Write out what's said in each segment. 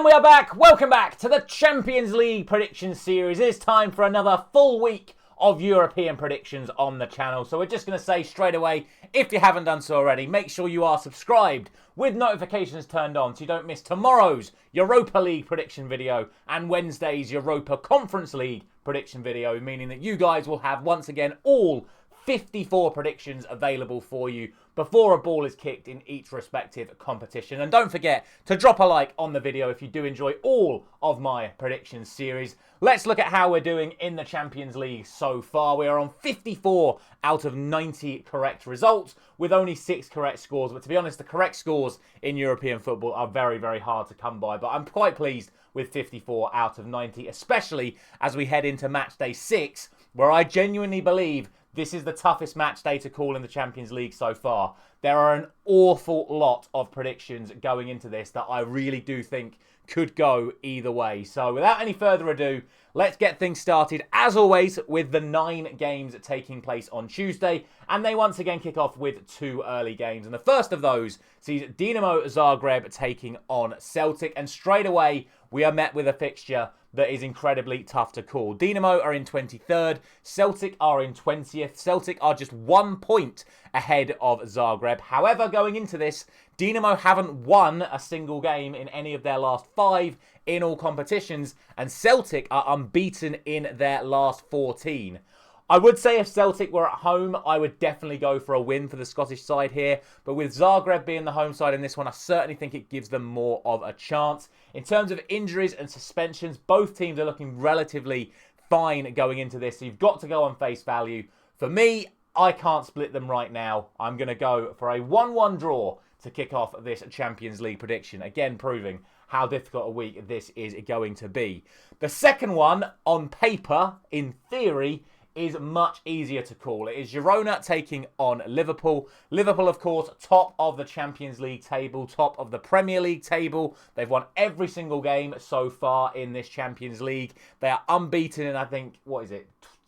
And we are back. Welcome back to the Champions League prediction series. It is time for another full week of European predictions on the channel. So we're just going to say straight away, if you haven't done so already, make sure you are subscribed with notifications turned on so you don't miss tomorrow's Europa League prediction video and Wednesday's Europa Conference League prediction video, meaning that you guys will have once again all 54 predictions available for you before a ball is kicked in each respective competition. And don't forget to drop a like on the video if you do enjoy all of my predictions series. Let's look at how we're doing in the Champions League so far. We are on 54 out of 90 correct results with only 6 correct scores. But to be honest, the correct scores in European football are very, very hard to come by. But I'm quite pleased with 54 out of 90, especially as we head into Matchday 6, where I genuinely believe this is the toughest match day to call in the Champions League so far. There are an awful lot of predictions going into this that I really do think could go either way. So without any further ado, let's get things started, as always, with the 9 games taking place on Tuesday. And they once again kick off with 2 early games. And the first of those sees Dinamo Zagreb taking on Celtic. And straight away, we are met with a fixture that is incredibly tough to call. Dinamo are in 23rd. Celtic are in 20th. Celtic are just 1 point ahead of Zagreb. However, going into this, Dinamo haven't won a single game in any of their last 5 in all competitions, and Celtic are unbeaten in their last 14. I would say if Celtic were at home, I would definitely go for a win for the Scottish side here. But with Zagreb being the home side in this one, I certainly think it gives them more of a chance. In terms of injuries and suspensions, both teams are looking relatively fine going into this. So you've got to go on face value. For me, I can't split them right now. I'm going to go for a 1-1 draw to kick off this Champions League prediction. Again, proving how difficult a week this is going to be. The second one, on paper, in theory, is much easier to call. It is Girona taking on Liverpool. Liverpool, of course, top of the Champions League table, top of the Premier League table. They've won every single game so far in this Champions League. They are unbeaten in, I think,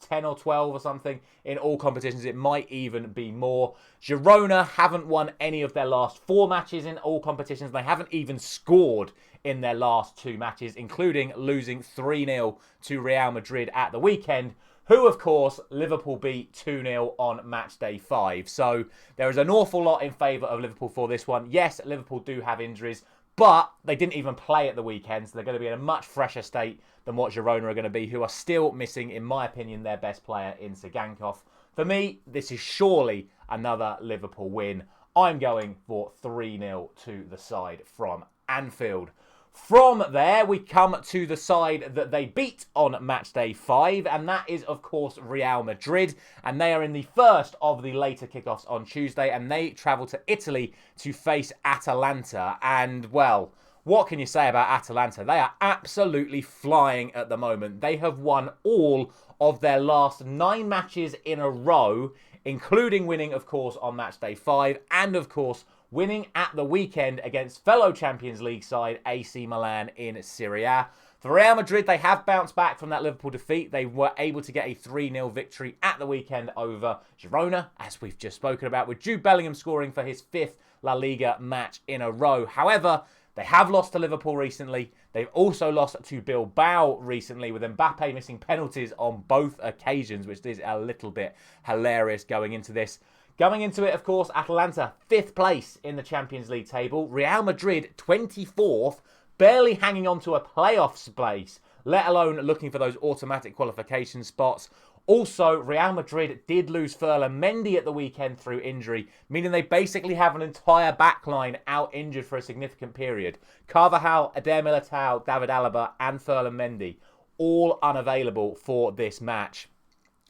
10 or 12 or something in all competitions. It might even be more. Girona haven't won any of their last 4 matches in all competitions. They haven't even scored in their last 2 matches, including losing 3-0 to Real Madrid at the weekend, who, of course, Liverpool beat 2-0 on Matchday 5. So there is an awful lot in favour of Liverpool for this one. Yes, Liverpool do have injuries, but they didn't even play at the weekend, so they're going to be in a much fresher state than what Girona are going to be, who are still missing, in my opinion, their best player in Sagankov. For me, this is surely another Liverpool win. I'm going for 3-0 to the side from Anfield. From there, we come to the side that they beat on Matchday 5, and that is, of course, Real Madrid. And they are in the first of the later kickoffs on Tuesday, and they travel to Italy to face Atalanta. And, well, what can you say about Atalanta? They are absolutely flying at the moment. They have won all of their last 9 matches in a row, including winning, of course, on Matchday 5, and, of course, winning at the weekend against fellow Champions League side AC Milan in Serie A. For Real Madrid, they have bounced back from that Liverpool defeat. They were able to get a 3-0 victory at the weekend over Girona, as we've just spoken about, with Jude Bellingham scoring for his 5th La Liga match in a row. However, they have lost to Liverpool recently. They've also lost to Bilbao recently, with Mbappe missing penalties on both occasions, which is a little bit hilarious going into this. Going into it, of course, Atalanta, 5th place in the Champions League table. Real Madrid, 24th, barely hanging on to a playoff place, let alone looking for those automatic qualification spots. Also, Real Madrid did lose Ferland Mendy at the weekend through injury, meaning they basically have an entire backline out injured for a significant period. Carvajal, Eder Militao, David Alaba and Ferland Mendy, all unavailable for this match.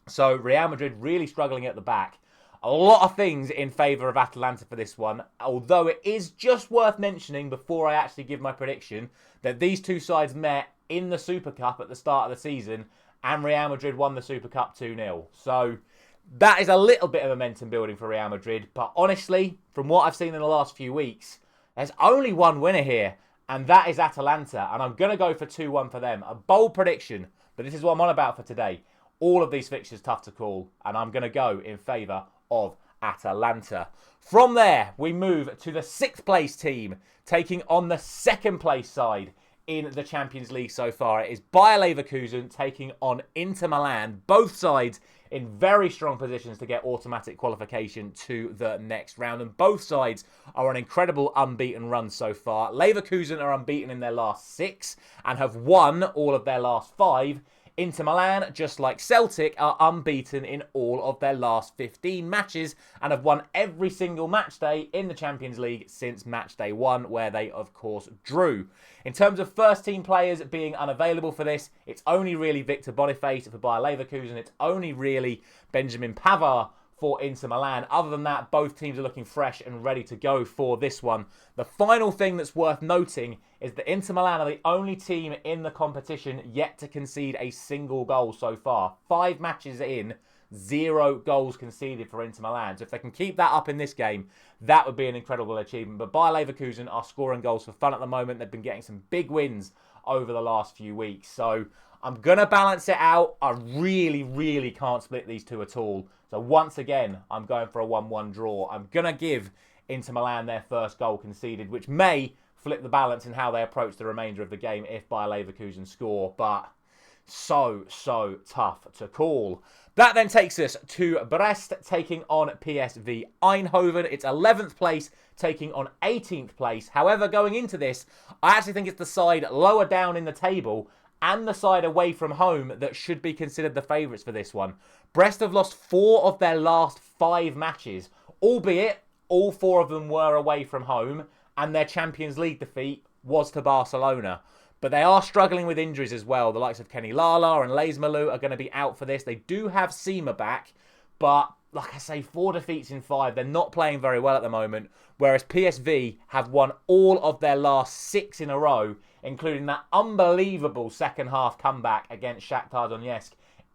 So Real Madrid really struggling at the back. A lot of things in favour of Atalanta for this one, although it is just worth mentioning before I actually give my prediction that these two sides met in the Super Cup at the start of the season and Real Madrid won the Super Cup 2-0. So that is a little bit of momentum building for Real Madrid, but honestly, from what I've seen in the last few weeks, there's only one winner here, and that is Atalanta, and I'm going to go for 2-1 for them. A bold prediction, but this is what I'm on about for today. All of these fixtures tough to call, and I'm going to go in favour of Atalanta. From there, we move to the 6th place team, taking on the 2nd place side in the Champions League so far. It is Bayer Leverkusen taking on Inter Milan. Both sides in very strong positions to get automatic qualification to the next round. And both sides are on incredible unbeaten runs so far. Leverkusen are unbeaten in their last 6 and have won all of their last 5. Inter Milan, just like Celtic, are unbeaten in all of their last 15 matches and have won every single match day in the Champions League since Matchday 1, where they, of course, drew. In terms of first-team players being unavailable for this, it's only really Victor Boniface for Bayer Leverkusen. It's only really Benjamin Pavard for Inter Milan. Other than that, both teams are looking fresh and ready to go for this one. The final thing that's worth noting is that Inter Milan are the only team in the competition yet to concede a single goal so far. 5 matches in, 0 goals conceded for Inter Milan. So if they can keep that up in this game, that would be an incredible achievement. But Bayer Leverkusen are scoring goals for fun at the moment. They've been getting some big wins over the last few weeks. So I'm going to balance it out. I really can't split these two at all. So once again, I'm going for a 1-1 draw. I'm going to give Inter Milan their first goal conceded, which may flip the balance in how they approach the remainder of the game if Bayer Leverkusen score. But so tough to call. That then takes us to Brest taking on PSV Eindhoven. It's 11th place taking on 18th place. However, going into this, I actually think it's the side lower down in the table and the side away from home that should be considered the favourites for this one. Brest have lost 4 of their last 5 matches, albeit all 4 of them were away from home, and their Champions League defeat was to Barcelona. But they are struggling with injuries as well. The likes of Kenny Lala and Leesmalu are going to be out for this. They do have Seema back, but like I say, 4 defeats in 5. They're not playing very well at the moment, whereas PSV have won all of their last 6 in a row, including that unbelievable second half comeback against Shakhtar Donetsk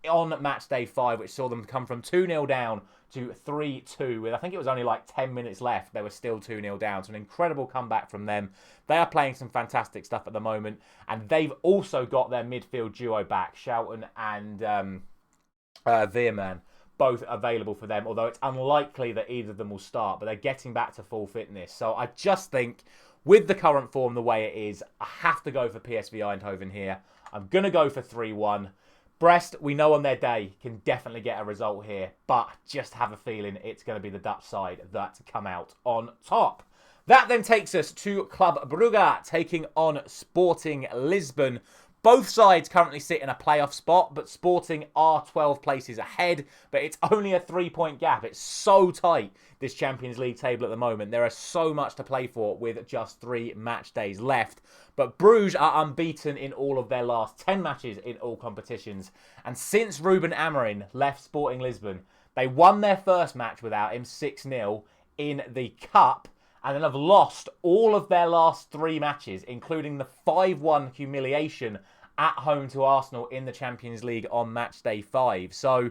on Matchday 5, which saw them come from 2-0 down to 3-2 with, I think it was only like 10 minutes left. They were still 2-0 down. So an incredible comeback from them. They are playing some fantastic stuff at the moment. And they've also got their midfield duo back, Schouten and Veerman, both available for them. Although it's unlikely that either of them will start. But they're getting back to full fitness. So I just think with the current form the way it is, I have to go for PSV Eindhoven here. I'm going to go for 3-1. Brest, we know on their day, can definitely get a result here, but just have a feeling it's going to be the Dutch side that come out on top. That then takes us to Club Brugge taking on Sporting Lisbon. Both sides currently sit in a playoff spot, but Sporting are 12 places ahead, but it's only a 3-point gap. It's so tight, this Champions League table at the moment. There is so much to play for with just 3 match days left. But Bruges are unbeaten in all of their last 10 matches in all competitions. And since Ruben Amorim left Sporting Lisbon, they won their first match without him 6-0 in the Cup, and then have lost all of their last 3 matches, including the 5-1 humiliation at home to Arsenal in the Champions League on Matchday 5. So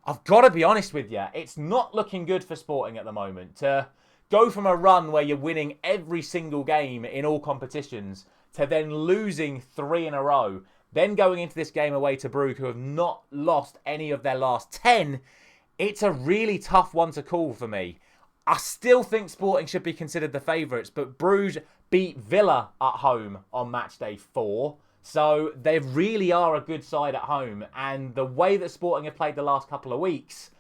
I've got to be honest with you, it's not looking good for Sporting at the moment. To go from a run where you're winning every single game in all competitions to then losing 3 in a row, then going into this game away to Brugge, who have not lost any of their last 10, it's a really tough one to call for me. I still think Sporting should be considered the favourites, but Bruges beat Villa at home on Matchday 4. So they really are a good side at home. And the way that Sporting have played the last couple of weeks,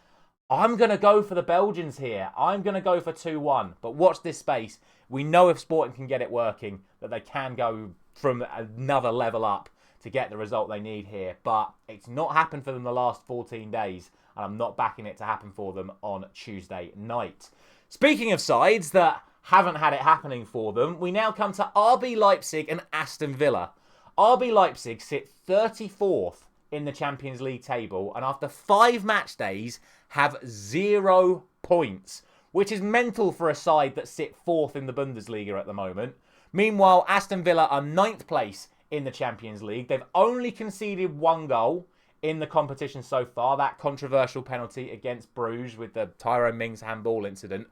I'm going to go for the Belgians here. I'm going to go for 2-1. But watch this space. We know if Sporting can get it working, that they can go from another level up to get the result they need here. But it's not happened for them the last 14 days. And I'm not backing it to happen for them on Tuesday night. Speaking of sides that haven't had it happening for them, we now come to RB Leipzig and Aston Villa. RB Leipzig sit 34th in the Champions League table and after 5 match days have 0 points, which is mental for a side that sit 4th in the Bundesliga at the moment. Meanwhile, Aston Villa are 9th place in the Champions League. They've only conceded 1 goal in the competition so far, that controversial penalty against Bruges with the Tyrone Mings handball incident,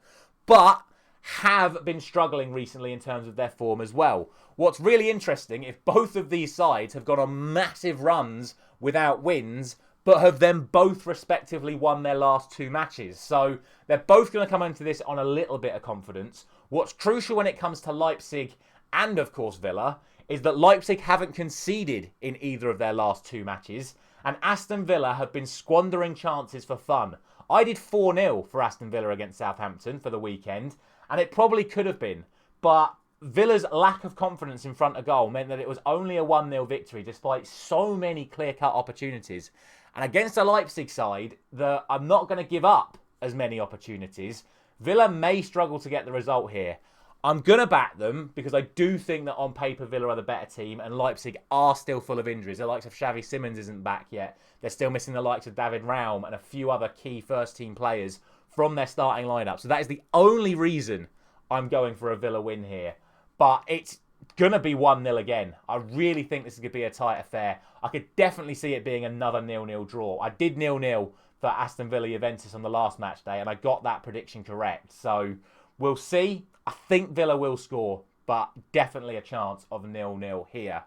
but have been struggling recently in terms of their form as well. What's really interesting, if both of these sides have gone on massive runs without wins, but have then both respectively won their last 2 matches. So they're both going to come into this on a little bit of confidence. What's crucial when it comes to Leipzig and, of course, Villa is that Leipzig haven't conceded in either of their last 2 matches, and Aston Villa have been squandering chances for fun. I did 4-0 for Aston Villa against Southampton for the weekend, and it probably could have been, but Villa's lack of confidence in front of goal meant that it was only a 1-0 victory despite so many clear-cut opportunities. And against a Leipzig side that I'm not going to give up as many opportunities, Villa may struggle to get the result here. I'm going to back them because I do think that on paper Villa are the better team and Leipzig are still full of injuries. The likes of Xavi Simons isn't back yet. They're still missing the likes of David Raum and a few other key first-team players from their starting lineup. So that is the only reason I'm going for a Villa win here. But it's going to be 1-0 again. I really think this is going to be a tight affair. I could definitely see it being another 0-0 draw. I did 0-0 for Aston Villa Juventus on the last match day and I got that prediction correct. So we'll see. I think Villa will score, but definitely a chance of 0-0 here.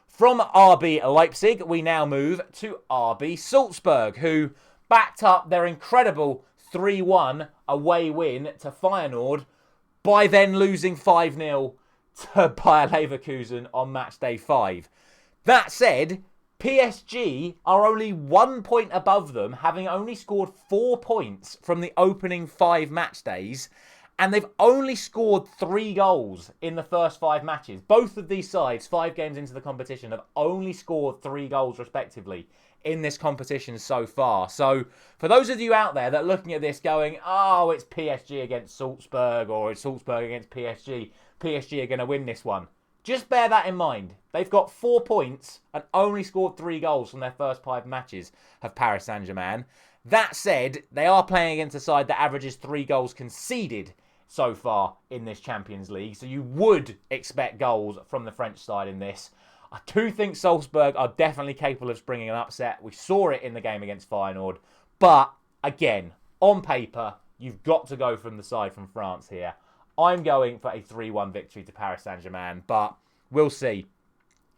From RB Leipzig, we now move to RB Salzburg, who backed up their incredible 3-1 away win to Feyenoord by then losing 5-0 to Bayer Leverkusen on match day 5. That said, PSG are only 1 point above them, having only scored 4 points from the opening 5 match days. And they've only scored 3 goals in the first 5 matches. Both of these sides, 5 games into the competition, have only scored 3 goals respectively in this competition so far. So for those of you out there that are looking at this going, oh, it's PSG against Salzburg or it's Salzburg against PSG, PSG are going to win this one. Just bear that in mind. They've got 4 points and only scored 3 goals from their first 5 matches of Paris Saint-Germain. That said, they are playing against a side that averages 3 goals conceded so far in this Champions League. So you would expect goals from the French side in this. I do think Salzburg are definitely capable of springing an upset. We saw it in the game against Feyenoord. But again, on paper, you've got to go from the side from France here. I'm going for a 3-1 victory to Paris Saint-Germain, but we'll see.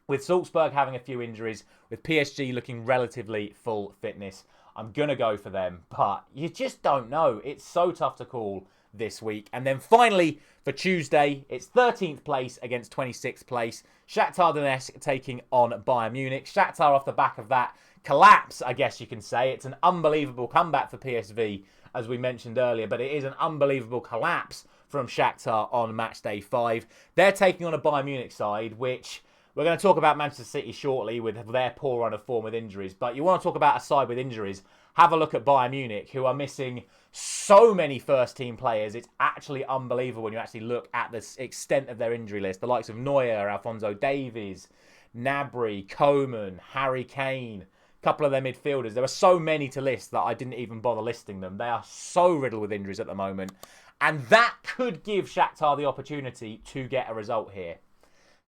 With Salzburg having a few injuries, with PSG looking relatively full fitness, I'm going to go for them. But you just don't know. It's so tough to call this week. And then finally, for Tuesday, it's 13th place against 26th place. Shakhtar Donetsk taking on Bayern Munich. Shakhtar off the back of that collapse, I guess you can say. It's an unbelievable comeback for PSV, as we mentioned earlier, but it is an unbelievable collapse from Shakhtar on match day 5. They're taking on a Bayern Munich side, which we're going to talk about Manchester City shortly with their poor run of form with injuries. But you want to talk about a side with injuries, have a look at Bayern Munich, who are missing so many first-team players. It's actually unbelievable when you actually look at the extent of their injury list. The likes of Neuer, Alphonso Davies, Gnabry, Coman, Harry Kane, a couple of their midfielders. There are so many to list that I didn't even bother listing them. They are so riddled with injuries at the moment. And that could give Shakhtar the opportunity to get a result here.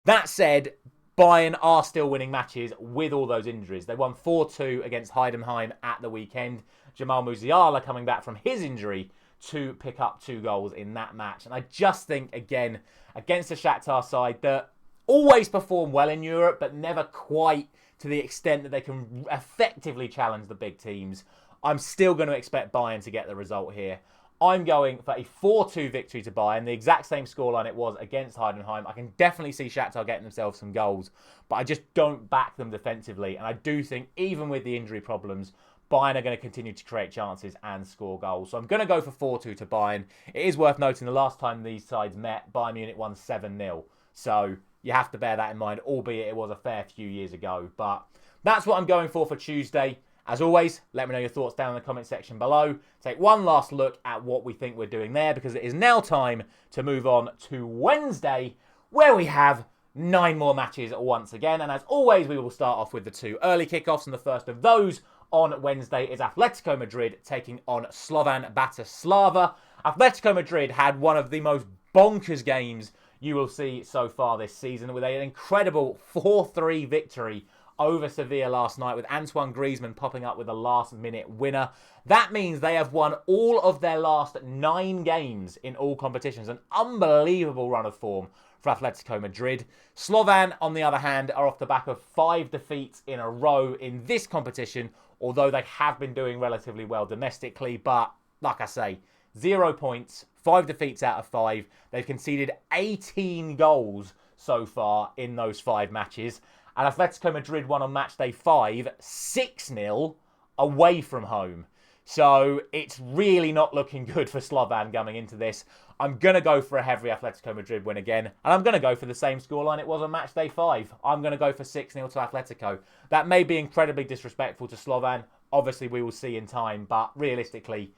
That said, Bayern are still winning matches with all those injuries. They won 4-2 against Heidenheim at the weekend. Jamal Musiala coming back from his injury to pick up 2 goals in that match. And I just think, again, against the Shakhtar side that always perform well in Europe, but never quite to the extent that they can effectively challenge the big teams, I'm still going to expect Bayern to get the result here. I'm going for a 4-2 victory to Bayern, the exact same scoreline it was against Heidenheim. I can definitely see Shakhtar getting themselves some goals, but I just don't back them defensively. And I do think, even with the injury problems, Bayern are going to continue to create chances and score goals. So I'm going to go for 4-2 to Bayern. It is worth noting the last time these sides met, Bayern Munich won 7-0. So you have to bear that in mind, albeit it was a fair few years ago. But that's what I'm going for Tuesday. As always, let me know your thoughts down in the comment section below. Take one last look at what we think we're doing there, because it is now time to move on to Wednesday, where we have 9 more matches once again. And as always, we will start off with the 2 early kickoffs. And the first of those on Wednesday is Atletico Madrid taking on Slovan Bratislava. Atletico Madrid had one of the most bonkers games you will see so far this season, with an incredible 4-3 victory over Sevilla last night, with Antoine Griezmann popping up with a last-minute winner. That means they have won all of their last 9 games in all competitions. An unbelievable run of form for Atletico Madrid. Slovan, on the other hand, are off the back of 5 defeats in a row in this competition, although they have been doing relatively well domestically. But, like I say, 0 points, 5 defeats out of 5. They've conceded 18 goals so far in those 5 matches. And Atletico Madrid won on matchday 5, 6-0 away from home. So it's really not looking good for Slovan coming into this. I'm going to go for a heavy Atletico Madrid win again. And I'm going to go for the same scoreline it was on matchday 5. I'm going to go for 6-0 to Atletico. That may be incredibly disrespectful to Slovan. Obviously, we will see in time. But realistically,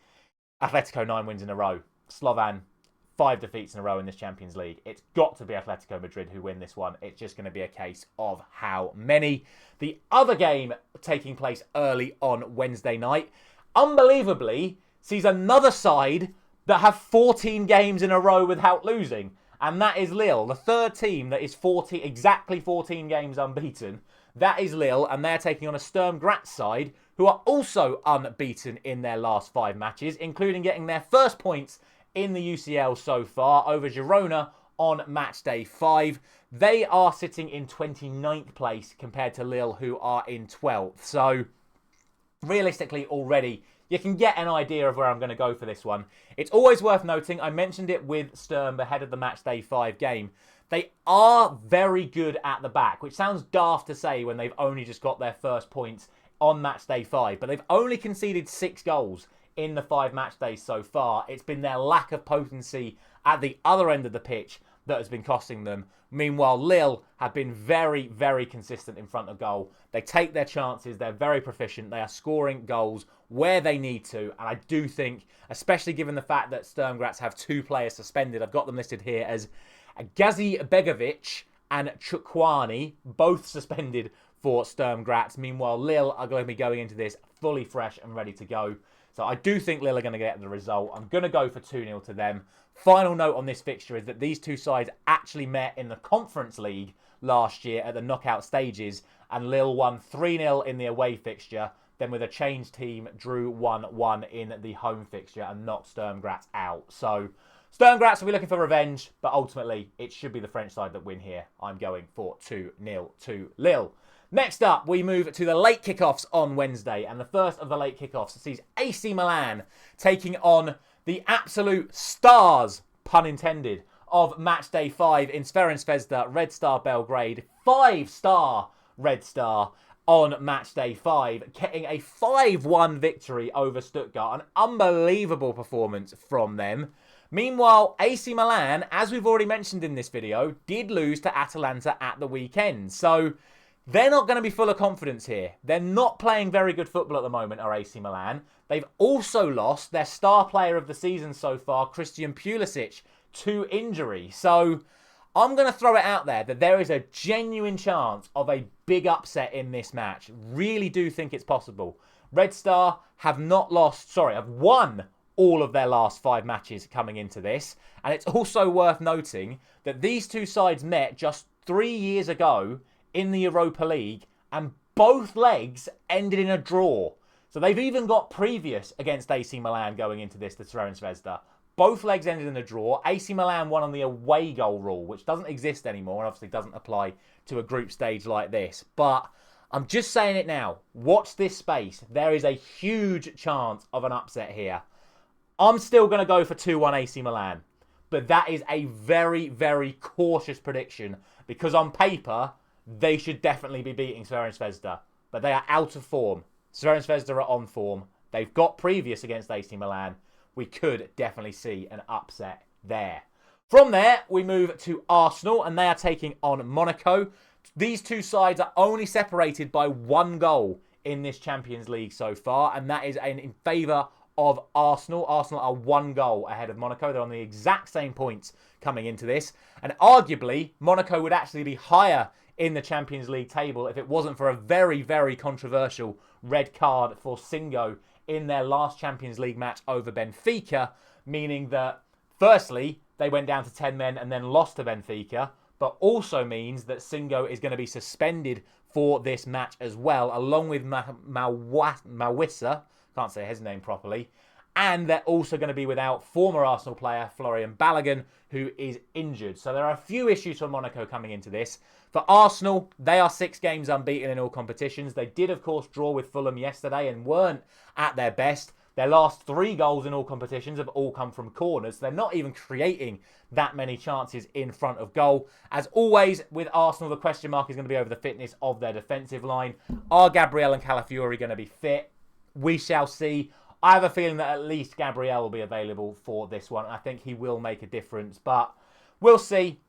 Atletico 9 wins in a row. Slovan 5 defeats in a row in this Champions League. It's got to be Atletico Madrid who win this one. It's just going to be a case of how many. The other game taking place early on Wednesday night, unbelievably, sees another side that have 14 games in a row without losing. And that is Lille, the third team that is exactly 14 games unbeaten. That is Lille, and they're taking on a Sturm Graz side who are also unbeaten in their last 5 matches, including getting their first points in the UCL so far over Girona on matchday 5. They are sitting in 29th place compared to Lille, who are in 12th. So realistically already, you can get an idea of where I'm going to go for this one. It's always worth noting, I mentioned it with Sturm ahead of the matchday 5 game, they are very good at the back, which sounds daft to say when they've only just got their first points on matchday 5, but they've only conceded 6 goals in the 5 match days so far. It's been their lack of potency at the other end of the pitch that has been costing them. Meanwhile, Lille have been very, very consistent in front of goal. They take their chances. They're very proficient. They are scoring goals where they need to. And I do think, especially given the fact that Sturm Graz have 2 players suspended, I've got them listed here as Gazi Begovic and Chukwani, both suspended for Sturm Graz. Meanwhile, Lille are going to be going into this fully fresh and ready to go. So I do think Lille are going to get the result. I'm going to go for 2-0 to them. Final note on this fixture is that these two sides actually met in the Conference League last year at the knockout stages, and Lille won 3-0 in the away fixture, then with a changed team drew 1-1 in the home fixture and knocked Sturm Graz out. So Sturm Graz will be looking for revenge, but ultimately it should be the French side that win here. I'm going for 2-0 to Lille. Next up, we move to the late kickoffs on Wednesday. And the first of the late kickoffs sees AC Milan taking on the absolute stars, pun intended, of matchday 5 in Zvezda, Red Star Belgrade. 5-star Red Star on matchday 5, getting a 5-1 victory over Stuttgart. An unbelievable performance from them. Meanwhile, AC Milan, as we've already mentioned in this video, did lose to Atalanta at the weekend. So they're not going to be full of confidence here. They're not playing very good football at the moment, are AC Milan. They've also lost their star player of the season so far, Christian Pulisic, to injury. So I'm going to throw it out there that there is a genuine chance of a big upset in this match. Really do think it's possible. Red Star have won all of their last 5 matches coming into this. And it's also worth noting that these two sides met just 3 years ago in the Europa League, and both legs ended in a draw. So they've even got previous against AC Milan going into this, the Zvezda. Both legs ended in a draw. AC Milan won on the away goal rule, which doesn't exist anymore and obviously doesn't apply to a group stage like this. But I'm just saying it now. Watch this space. There is a huge chance of an upset here. I'm still going to go for 2-1 AC Milan. But that is a very, very cautious prediction because on paper, they should definitely be beating Zvezda. But they are out of form. Zvezda are on form. They've got previous against AC Milan. We could definitely see an upset there. From there, we move to Arsenal, and they are taking on Monaco. These two sides are only separated by 1 goal in this Champions League so far, and that is in favour of Arsenal. Arsenal are 1 goal ahead of Monaco. They're on the exact same points coming into this. And arguably, Monaco would actually be higher in the Champions League table if it wasn't for a very, very controversial red card for Singo in their last Champions League match over Benfica, meaning that, firstly, they went down to 10 men and then lost to Benfica, but also means that Singo is going to be suspended for this match as well, along with Mawissa, can't say his name properly, and they're also going to be without former Arsenal player Florian Balogun, who is injured. So there are a few issues for Monaco coming into this. For Arsenal, they are 6 games unbeaten in all competitions. They did, of course, draw with Fulham yesterday and weren't at their best. Their last 3 goals in all competitions have all come from corners. They're not even creating that many chances in front of goal. As always, with Arsenal, the question mark is going to be over the fitness of their defensive line. Are Gabriel and Calafiori going to be fit? We shall see. I have a feeling that at least Gabriel will be available for this one. I think he will make a difference, but we'll see.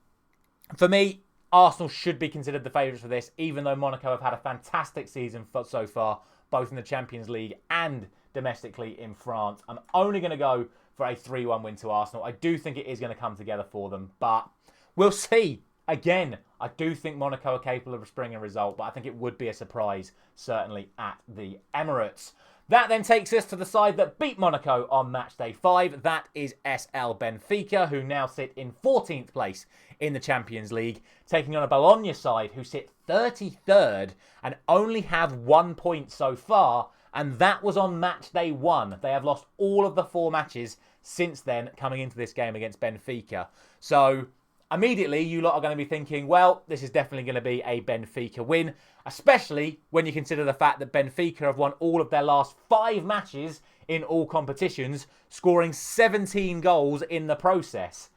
For me, Arsenal should be considered the favourites for this, even though Monaco have had a fantastic season so far, both in the Champions League and domestically in France. I'm only going to go for a 3-1 win to Arsenal. I do think it is going to come together for them, but we'll see. Again, I do think Monaco are capable of springing a result, but I think it would be a surprise, certainly at the Emirates. That then takes us to the side that beat Monaco on Matchday 5. That is SL Benfica, who now sit in 14th place in the Champions League, taking on a Bologna side who sit 33rd and only have 1 point so far, and that was on Matchday 1. They have lost all of the 4 matches since then, coming into this game against Benfica. So immediately, you lot are going to be thinking, well, this is definitely going to be a Benfica win, especially when you consider the fact that Benfica have won all of their last 5 matches in all competitions, scoring 17 goals in the process.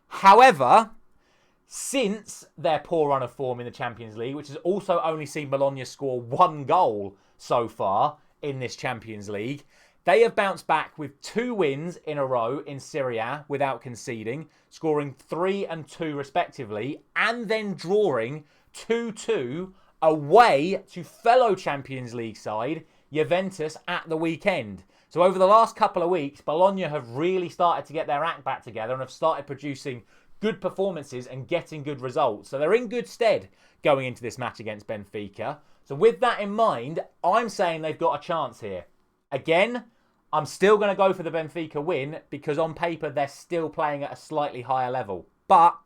However, since their poor run of form in the Champions League, which has also only seen Bologna score 1 goal so far in this Champions League, they have bounced back with 2 wins in a row in Serie A without conceding, scoring 3 and 2 respectively, and then drawing 2-2 away to fellow Champions League side Juventus at the weekend. So over the last couple of weeks, Bologna have really started to get their act back together and have started producing good performances and getting good results. So they're in good stead going into this match against Benfica. So with that in mind, I'm saying they've got a chance here. Again, I'm still going to go for the Benfica win because on paper they're still playing at a slightly higher level. But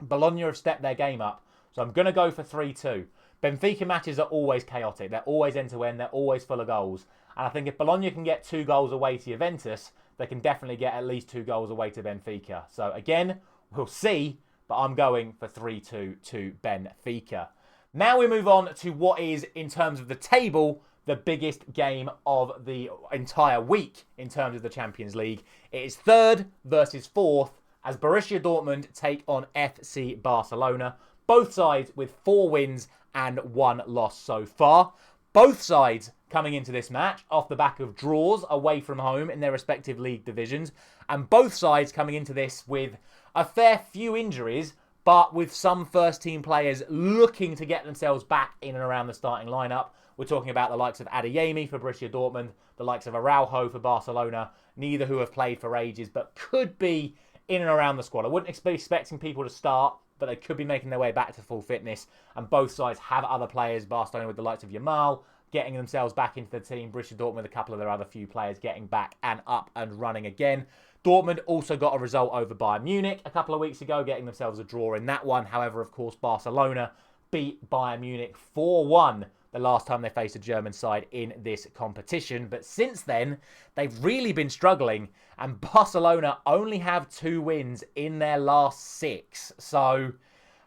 Bologna have stepped their game up. So I'm going to go for 3-2. Benfica matches are always chaotic. They're always end-to-end. They're always full of goals. And I think if Bologna can get 2 goals away to Juventus, they can definitely get at least 2 goals away to Benfica. So again, we'll see. But I'm going for 3-2 to Benfica. Now we move on to what is, in terms of the table, the biggest game of the entire week in terms of the Champions League. It is 3rd versus 4th as Borussia Dortmund take on FC Barcelona. Both sides with 4 wins and 1 loss so far. Both sides coming into this match off the back of draws away from home in their respective league divisions. And both sides coming into this with a fair few injuries, but with some first-team players looking to get themselves back in and around the starting lineup. We're talking about the likes of Adeyemi for Borussia Dortmund, the likes of Araujo for Barcelona, neither who have played for ages, but could be in and around the squad. I wouldn't be expecting people to start, but they could be making their way back to full fitness. And both sides have other players, Barcelona with the likes of Yamal, getting themselves back into the team. Borussia Dortmund with a couple of their other few players getting back and up and running again. Dortmund also got a result over Bayern Munich a couple of weeks ago, getting themselves a draw in that one. However, of course, Barcelona beat Bayern Munich 4-1 the last time they faced a German side in this competition. But since then, they've really been struggling, and Barcelona only have 2 wins in their last 6. So,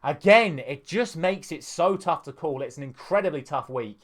again, it just makes it so tough to call. It's an incredibly tough week.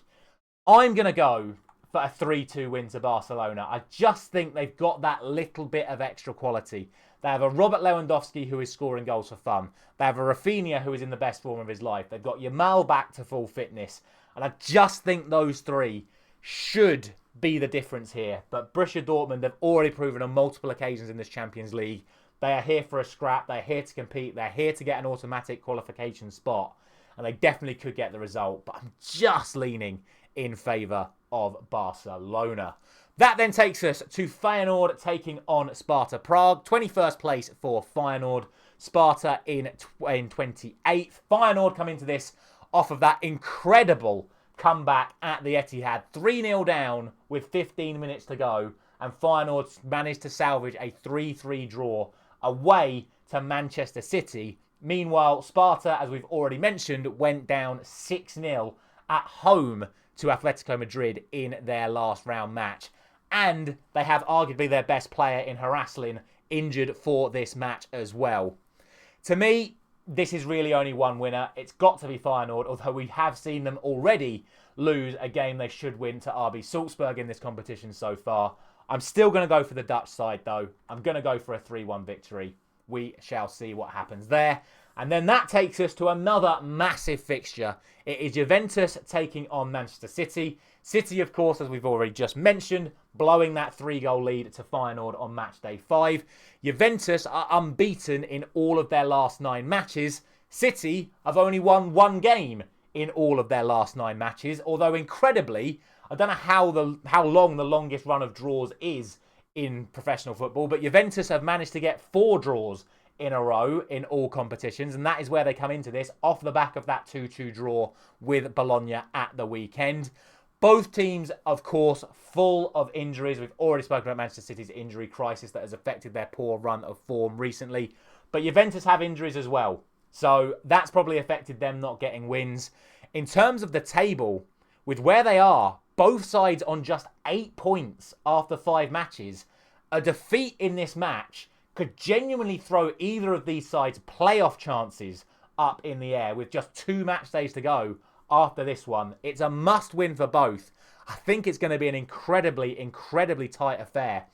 I'm going to go for a 3-2 win to Barcelona. I just think they've got that little bit of extra quality. They have a Robert Lewandowski who is scoring goals for fun. They have a Rafinha who is in the best form of his life. They've got Yamal back to full fitness. And I just think those 3 should be the difference here. But Borussia Dortmund have already proven on multiple occasions in this Champions League. They are here for a scrap. They're here to compete. They're here to get an automatic qualification spot. And they definitely could get the result. But I'm just leaning in favour of Barcelona. That then takes us to Feyenoord taking on Sparta Prague. 21st place for Feyenoord. Sparta in 28th. Feyenoord come into this off of that incredible comeback at the Etihad. 3-0 down with 15 minutes to go. And Feyenoord managed to salvage a 3-3 draw away to Manchester City. Meanwhile, Sparta, as we've already mentioned, went down 6-0 at home to Atletico Madrid in their last round match. And they have arguably their best player in Haraslin injured for this match as well. To me, this is really only one winner. It's got to be Feyenoord, although we have seen them already lose a game they should win to RB Salzburg in this competition so far. I'm still going to go for the Dutch side, though. I'm going to go for a 3-1 victory. We shall see what happens there. And then that takes us to another massive fixture. It is Juventus taking on Manchester City. City, of course, as we've already just mentioned, blowing that 3-goal lead to Feyenoord on match day 5. Juventus are unbeaten in all of their last 9 matches. City have only won 1 game in all of their last 9 matches. Although, incredibly, I don't know how long the longest run of draws is in professional football, but Juventus have managed to get 4 draws in a row in all competitions, and that is where they come into this, off the back of that 2-2 draw with Bologna at the weekend. Both teams, of course, full of injuries. We've already spoken about Manchester City's injury crisis that has affected their poor run of form recently, but Juventus have injuries as well, so that's probably affected them not getting wins. In terms of the table, with where they are, both sides on just 8 points after 5 matches, a defeat in this match could genuinely throw either of these sides' playoff chances up in the air with just 2 match days to go after this one. It's a must-win for both. I think it's going to be an incredibly, incredibly tight affair.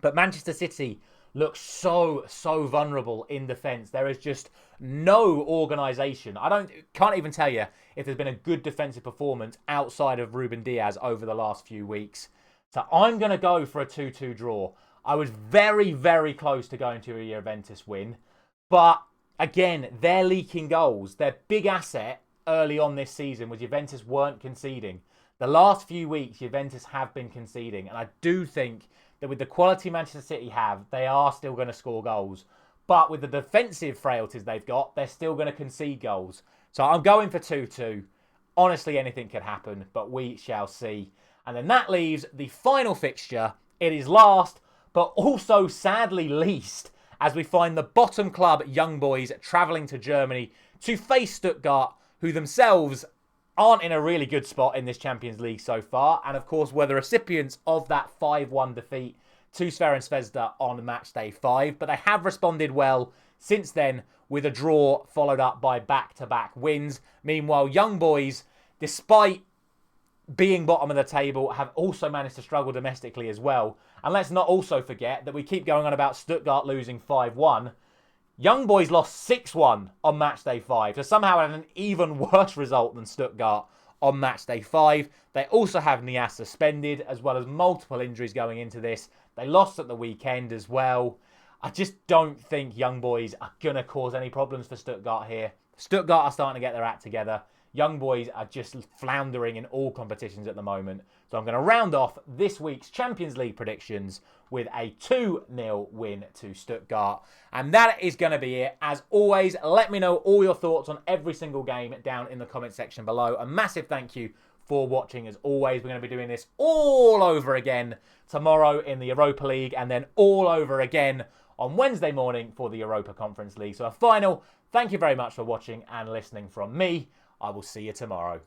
But Manchester City looks so vulnerable in defence. There is just no organisation. Can't even tell you if there's been a good defensive performance outside of Ruben Diaz over the last few weeks. So I'm going to go for a 2-2 draw. I was very, very close to going to a Juventus win. But again, they're leaking goals. Their big asset early on this season was Juventus weren't conceding. The last few weeks, Juventus have been conceding. And I do think that with the quality Manchester City have, they are still going to score goals. But with the defensive frailties they've got, they're still going to concede goals. So I'm going for 2-2. Honestly, anything could happen, but we shall see. And then that leaves the final fixture. It is last, but also sadly least, as we find the bottom club Young Boys travelling to Germany to face Stuttgart, who themselves aren't in a really good spot in this Champions League so far, and of course were the recipients of that 5-1 defeat to Zvezda on match day 5, but they have responded well since then with a draw followed up by back-to-back wins. Meanwhile, Young Boys, despite being bottom of the table, have also managed to struggle domestically as well. And let's not also forget that we keep going on about Stuttgart losing 5-1. Young Boys lost 6-1 on match day 5, so somehow had an even worse result than Stuttgart on match day 5. They also have Nias suspended, as well as multiple injuries going into this. They lost at the weekend as well. I just don't think Young Boys are going to cause any problems for Stuttgart here. Stuttgart are starting to get their act together. Young Boys are just floundering in all competitions at the moment. So I'm going to round off this week's Champions League predictions with a 2-0 win to Stuttgart. And that is going to be it. As always, let me know all your thoughts on every single game down in the comment section below. A massive thank you for watching. As always, we're going to be doing this all over again tomorrow in the Europa League, and then all over again on Wednesday morning for the Europa Conference League. So a final thank you very much for watching and listening from me. I will see you tomorrow.